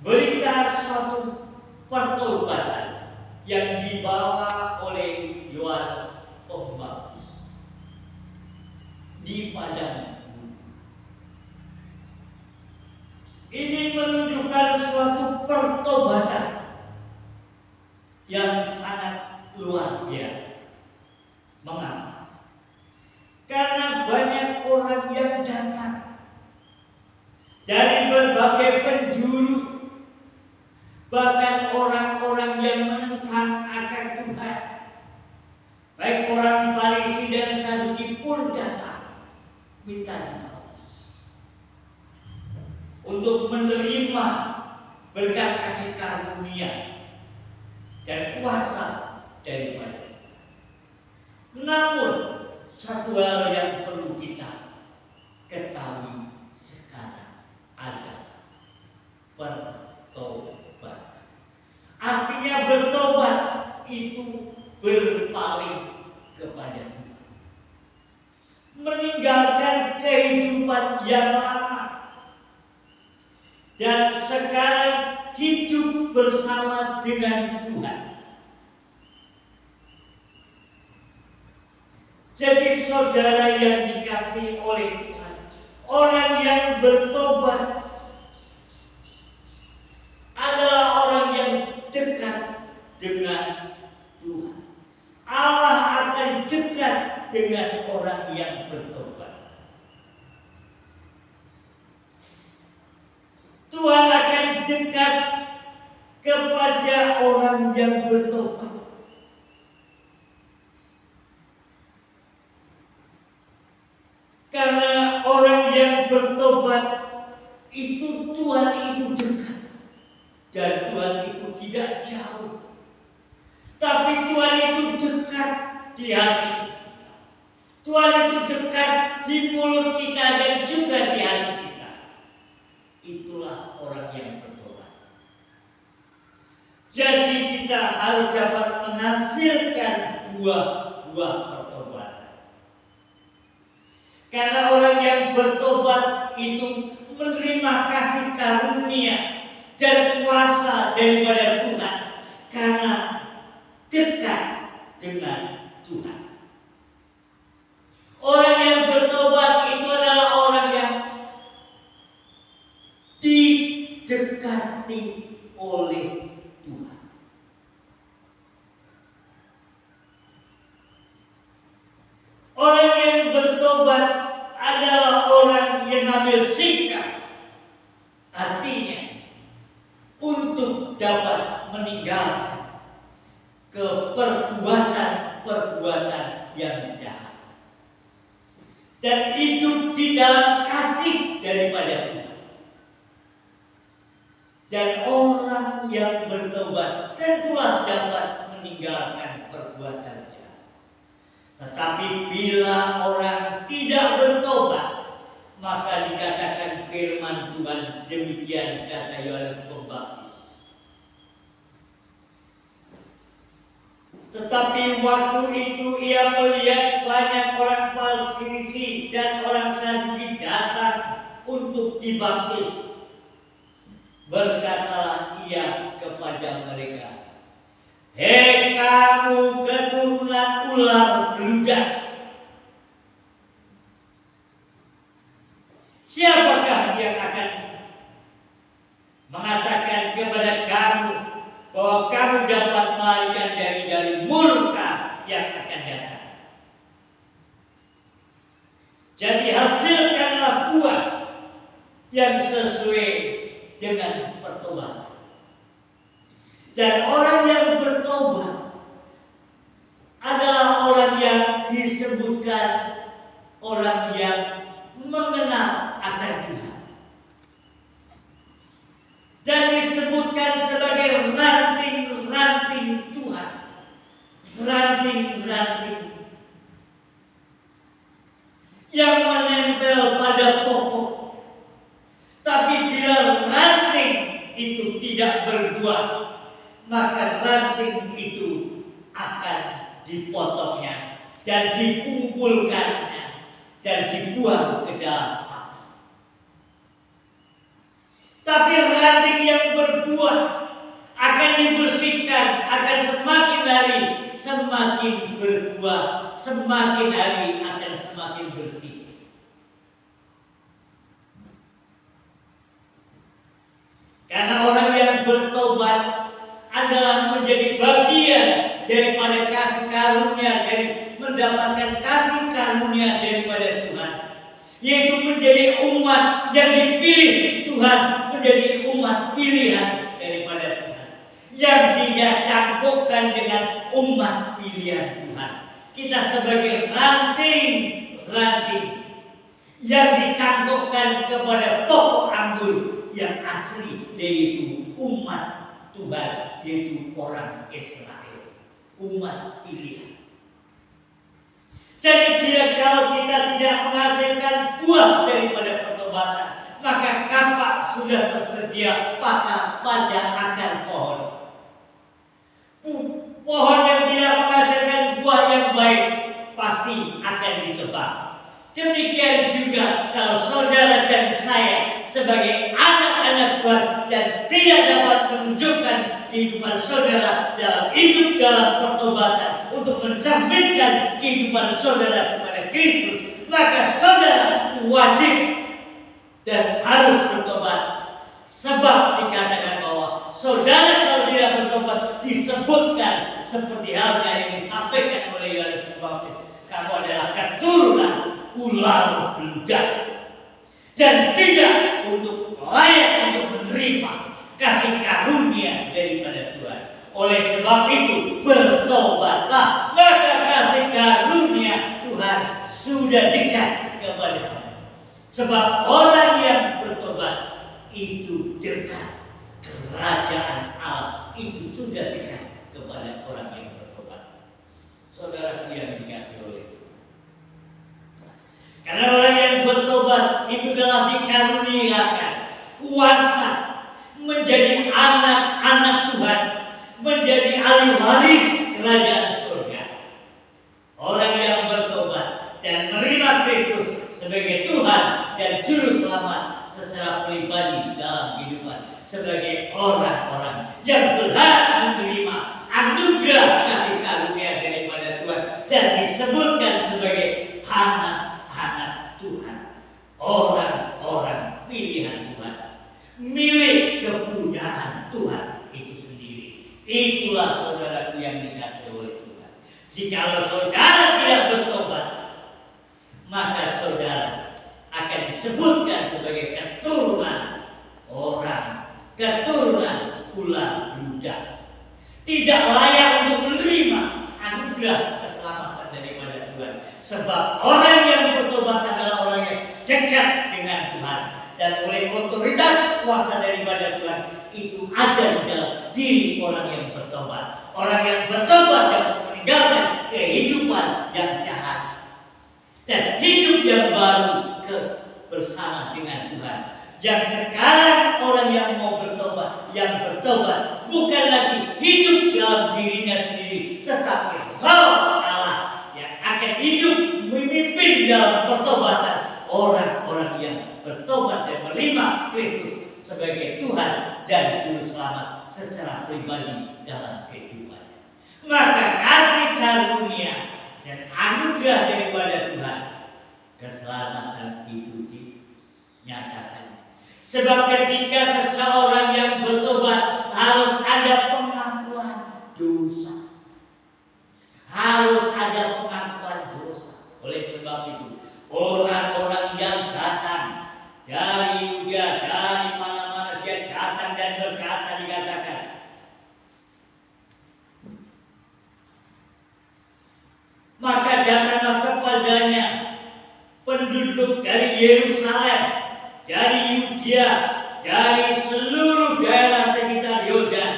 berita suatu pertobatan yang dibawa oleh Yohanes Pembaptis di padang gurun. Ini menunjukkan suatu pertobatan yang sangat luar biasa. Mengapa? Karena banyak orang yang datang dari berbagai penjuru, bahkan orang-orang yang menentang akan Tuhan, baik orang Farisi dan Saduki pun datang minta dibaptis untuk menerima berkat kasih karunia dan kuasa daripada. Namun satu hal yang perlu kita ketahui sekarang adalah bertobat. Artinya bertobat itu berpaling kepada Tuhan, meninggalkan kehidupan yang lama dan sekarang hidup bersama dengan Tuhan. Jadi saudara yang dikasihi oleh Tuhan, orang yang bertobat adalah orang yang dekat dengan Tuhan. Allah akan dekat dengan orang yang bertobat. Tuhan akan dekat kepada orang yang bertobat. Karena orang yang bertobat itu Tuhan itu dekat. Dan Tuhan itu tidak jauh, tapi Tuhan itu dekat di hati. Tuhan itu dekat di mulut kita dan juga di hati kita. Itulah orang yang bertobat. Jadi kita harus dapat menghasilkan buah-buah pertobatan. Karena orang yang bertobat itu menerima kasih karunia dan kuasa daripada Tuhan karena dekat dengan Tuhan. Orang yang bertobat itu adalah orang yang didekati oleh Tuhan. Orang yang bertobat adalah orang yang ambil sikap, artinya untuk dapat meninggalkan perbuatan yang jahat dan hidup di dalam kasih daripada Tuhan. Dan orang yang bertobat tentulah dapat meninggalkan perbuatan jahat. Tetapi bila orang tidak bertobat, maka dikatakan firman Tuhan demikian kata Yohanes Pembaptis. Tetapi waktu itu ia melihat banyak orang Farisi dan orang Saduki datang untuk dibaptis. Berkatalah ia kepada mereka, "Hei kamu keturunan ular beludak, siapakah yang akan mengatakan kepada kamu bahwa kamu dapat melarikan dari murka yang akan datang? Jadi hasilkanlah buah yang sesuai dengan pertobatan." Dan orang yang bertobat adalah orang yang disebutkan orang yang mengenal akan Tuhan. Dan disebutkan sebagai ranting-ranting Tuhan. Ranting-ranting yang menempel pada pokok. Tapi bila ranting itu tidak berbuah, maka ranting itu akan dipotongnya dan dikumpulkannya dan dibuang ke dalam api. Tapi ranting yang berbuah berbuah, akan dibersihkan, akan semakin hari semakin berbuah, semakin hari akan semakin bersih. Karena orang yang bertobat adalah menjadi bagian daripada kasih karunia, dari mendapatkan kasih karunia daripada Tuhan, yaitu menjadi umat yang dipilih Tuhan, menjadi umat pilihan daripada Tuhan, yang Dia cangkokkan dengan umat pilihan Tuhan. Kita sebagai ranting yang dicangkokkan kepada pokok anggur yang asli, yaitu umat Tuhan, yaitu orang Israel, umat pilihan. Jadi kalau kita tidak menghasilkan buah daripada pertobatan, maka kapak sudah tersedia pada akar pohon. Pohon yang tidak menghasilkan buah yang baik pasti akan ditebang. Demikian juga kalau saudara dan saya sebagai anak-anak Tuhan dan tidak dapat menunjukkan kehidupan saudara dalam hidup dalam pertobatan untuk mencerminkan kehidupan saudara kepada Kristus, maka saudara wajib dan harus bertobat. Sebab dikatakan bahwa saudara kalau tidak bertobat disebutkan seperti halnya yang disampaikan oleh Yohanes Pembaptis, kamu adalah keturunan ular beludak dan tidak layak untuk menerima kasih karunia daripada Tuhan. Oleh sebab itu bertobatlah, maka kasih karunia Tuhan sudah dekat kepadamu. Sebab orang yang bertobat itu dekat, kerajaan Allah itu sudah dekat kepada orang yang bertobat. Saudara yang dikasihi oleh Tuhan, karena orang yang bertobat itu telah dikaruniakan kuasa menjadi anak-anak Tuhan, menjadi ahli waris kerajaan surga. Orang yang bertobat dan menerima Kristus sebagai Tuhan dan Juru Selamat secara pribadi dalam kehidupan, sebagai orang-orang yang berhak menerima anugerah kasih karunia daripada Tuhan dan disebutkan sebagai anak-anak Tuhan, orang-orang pilihan Tuhan, milik kepunyaan Tuhan itu sendiri. Itulah saudaraku yang dikasihi oleh Tuhan. Jikalau saudara tidak bertobat, maka saudara akan disebutkan sebagai keturunan ular beludak, tidak layak untuk menerima anugerah keselamatan daripada Tuhan. Sebab orang yang bertobat adalah orang yang dekat dengan Tuhan, dan oleh otoritas kuasa daripada Tuhan itu ada di dalam diri orang yang bertobat. Orang yang bertobat dapat meninggalkan kehidupan yang jahat dan hidup yang baru bersama dengan Tuhan. Yang sekarang orang yang mau bertobat, yang bertobat bukan lagi hidup dalam dirinya sendiri, tetapi Roh Allah yang akan hidup memimpin dalam pertobatan orang-orang yang bertobat dan menerima Kristus sebagai Tuhan dan Juru Selamat secara pribadi dalam kehidupannya. Maka kasih karunia dan anugerah daripada Tuhan, keselamatan itu dinyatakan. Sebab ketika seseorang yang bertobat harus ada pengakuan dosa. Harus ada pengakuan dosa. Oleh sebab itu orang-orang yang datang dari Yuda, dari mana-mana dia datang dan berkata, dikatakan maka datanglah kepadanya penduduk dari Yerusalem, dari Yudea, dari seluruh daerah sekitar Yordan,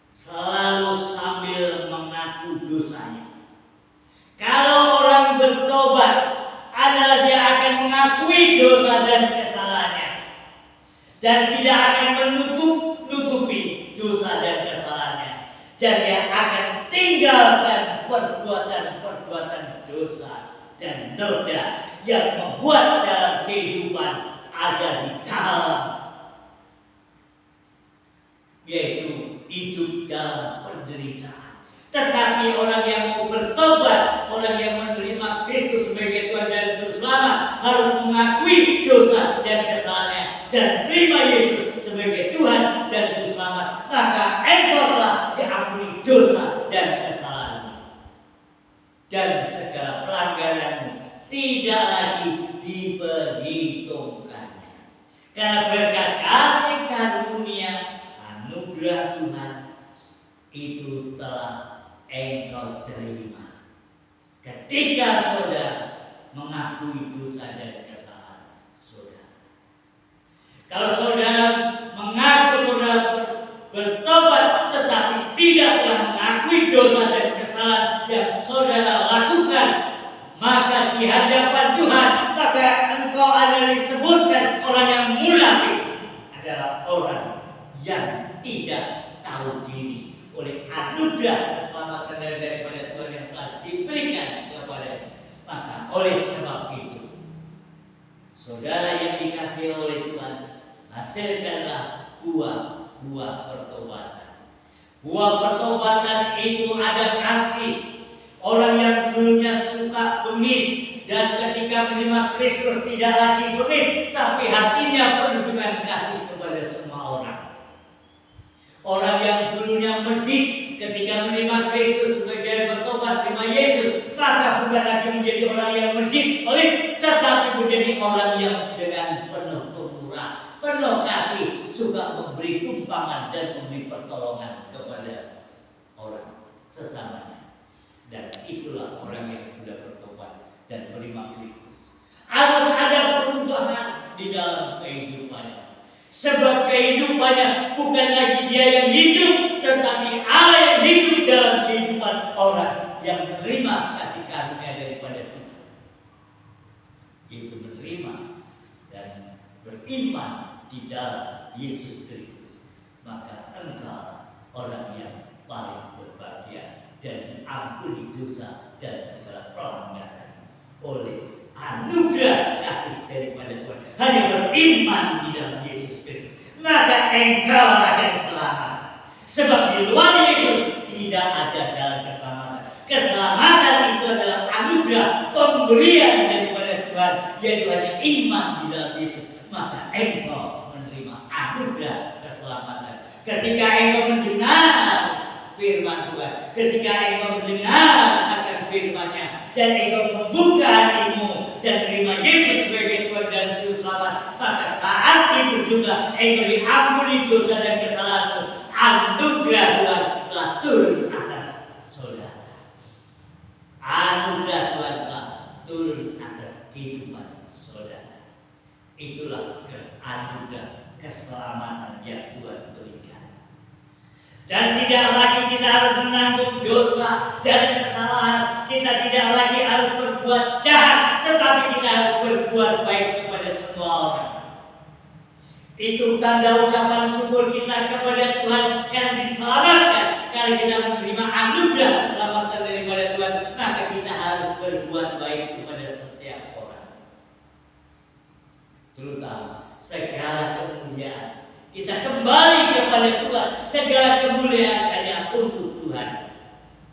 selalu sambil mengaku dosanya. Kalau orang bertobat adalah dia akan mengakui dosa dan kesalahannya, dan tidak akan menutupi dosa dan kesalahannya, dan dia akan tinggalkan perbuatan-perbuatan dosa dan noda yang membuat dalam kehidupan ada di dalam yaitu hidup dalam penderitaan. Tetapi orang yang mau bertobat, orang yang menerima Kristus sebagai Tuhan dan Juru Selamat, harus mengakui dosa dan kesalahannya dan terima Yesus sebagai Tuhan dan Juru Selamat. Maka engkau telah diampuni dosa dan kesalahanmu, dan segala pelanggaranmu tidak lagi diperhitungkannya. Karena berkat kasih karunia anugerah Tuhan itu telah engkau terima ketika saudara mengakui dosa dan kesalahan saudara. Kalau saudara mengaku saudara bertobat tetapi tidak pernah mengakui dosa dan kesalahan yang saudara lakukan, maka di hadapan Tuhan maka engkau adalah disebutkan orang yang munafik, adalah orang yang tidak tahu diri oleh anugerah keselamatan daripada Tuhan yang telah diberikan kepada. Maka oleh sebab itu, saudara yang dikasihi oleh Tuhan, hasilkanlah buah pertobatan. Buah pertobatan itu ada kasih. Orang yang dulunya suka bengis dan ketika menerima Kristus tidak lagi bengis, tapi hatinya penuh dengan kasih kepada semua orang. Orang yang dulunya merdik ketika menerima Kristus sebagai bertobat terima Yesus, maka bukan lagi menjadi orang yang merdik pelit, tetapi menjadi orang yang dengan penuh pemurah, penuh kasih, suka memberi tumpangan dan memberi pertolongan kepada orang sesamanya. Dan itulah orang yang sudah bertobat dan menerima Kristus. Harus ada perubahan di dalam kehidupannya. Sebab kehidupannya bukan lagi dia yang hidup, tetapi Allah yang hidup dalam kehidupan orang yang menerima kasih karunia daripada Tuhan. Itu menerima dan beriman di dalam Yesus Kristus. Maka engkau orang yang paling berbahagia dan diampuni dosa dan segala pelanggaran oleh anugerah kasih daripada Tuhan. Hanya beriman di dalam Yesus Kristus, maka engkau akan selamat. Sebab di luar Yesus tidak ada jalan keselamatan. Keselamatan itu adalah anugerah pemberian daripada Tuhan, yaitu hanya iman di dalam Yesus. Maka engkau menerima anugerah keselamatan. Ketika engkau mendengar firman Tuhan, ketika engkau mendengar akan firman-Nya dan engkau membuka hatimu dan terima Yesus sebagai Tuhan dan Juru Selamat, maka saat itu juga engkau diampuni dosa dan kesalahanmu. Anugerah Tuhan telah turun atas saudara. Anugerah Tuhan telah turun atas kehidupan saudara. Itulah anugerah keselamatan yang Tuhan berikan. Dan tidak lagi kita harus menanggung dosa dan kesalahan. Kita tidak lagi harus berbuat jahat, tetapi kita harus berbuat baik kepada semua orang. Itu tanda ucapan syukur kita kepada Tuhan karena diselamatkan. Karena kita menerima anugerah keselamatan daripada Tuhan, maka kita harus berbuat baik kepada setiap orang. Terutama segala kemuliaan kita kembali kepada Tuhan. Segala kemuliaan hanya untuk Tuhan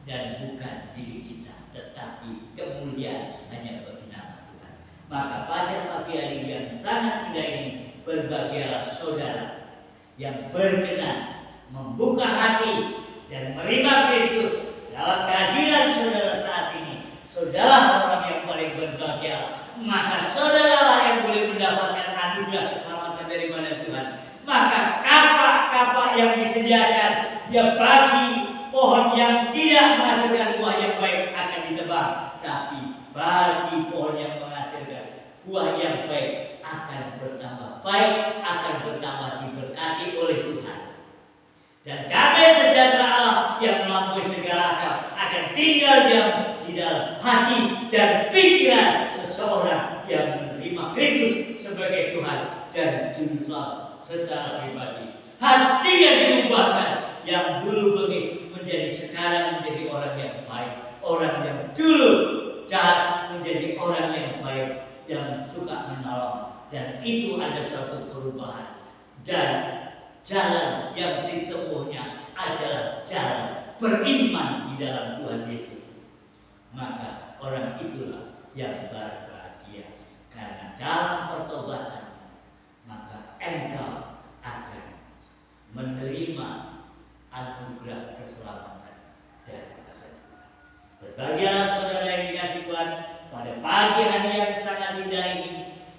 dan bukan diri kita, tetapi kemuliaan hanya bagi nama Tuhan. Maka pada pagi hari yang sangat indah ini, berbahagialah saudara yang berkenan membuka hati dan menerima Kristus dalam kehadiran saudara saat ini. Saudara orang yang paling berbahagia, maka saudara yang boleh mendapatkan anugerah keselamatan daripada Tuhan. Maka kapak-kapak yang disediakan ya bagi pohon yang tidak menghasilkan buah yang baik akan ditebang, tapi bagi pohon yang menghasilkan buah yang baik akan bertambah baik, akan bertambah diberkati oleh Tuhan. Dan damai sejahtera Allah yang melampaui segala akal akan tinggal diam di dalam hati dan pikiran seseorang yang menerima Kristus sebagai Tuhan dan Juru Selamat secara pribadi. Hatinya diubahkan, yang dulu bengis menjadi sekarang menjadi orang yang baik. Orang yang dulu jahat menjadi orang yang baik, yang suka menolong. Dan itu ada suatu perubahan. Dan jalan yang ditempuhnya adalah jalan beriman di dalam Tuhan Yesus, maka orang itulah yang berbahagia, karena dalam pertobatan maka engkau akan menerima anugerah keselamatan dari Tuhan. Berbahagialah saudara yang dikasihi Tuhan, pada pagi hari yang sangat indah ini,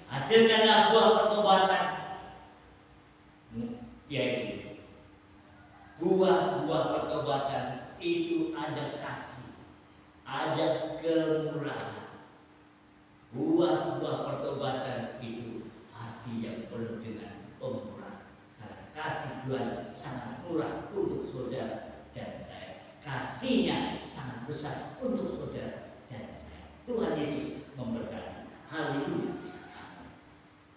hasilkanlah buah pertobatan, yaitu buah-buah pertobatan itu ada kasih, ada kemurahan. Buah-buah pertobatan itu hati yang penuh dengan pemurah, karena kasih Tuhan sangat murah untuk saudara dan saya. Kasihnya sangat besar untuk saudara dan saya. Tuhan Yesus memberkati. Haleluya.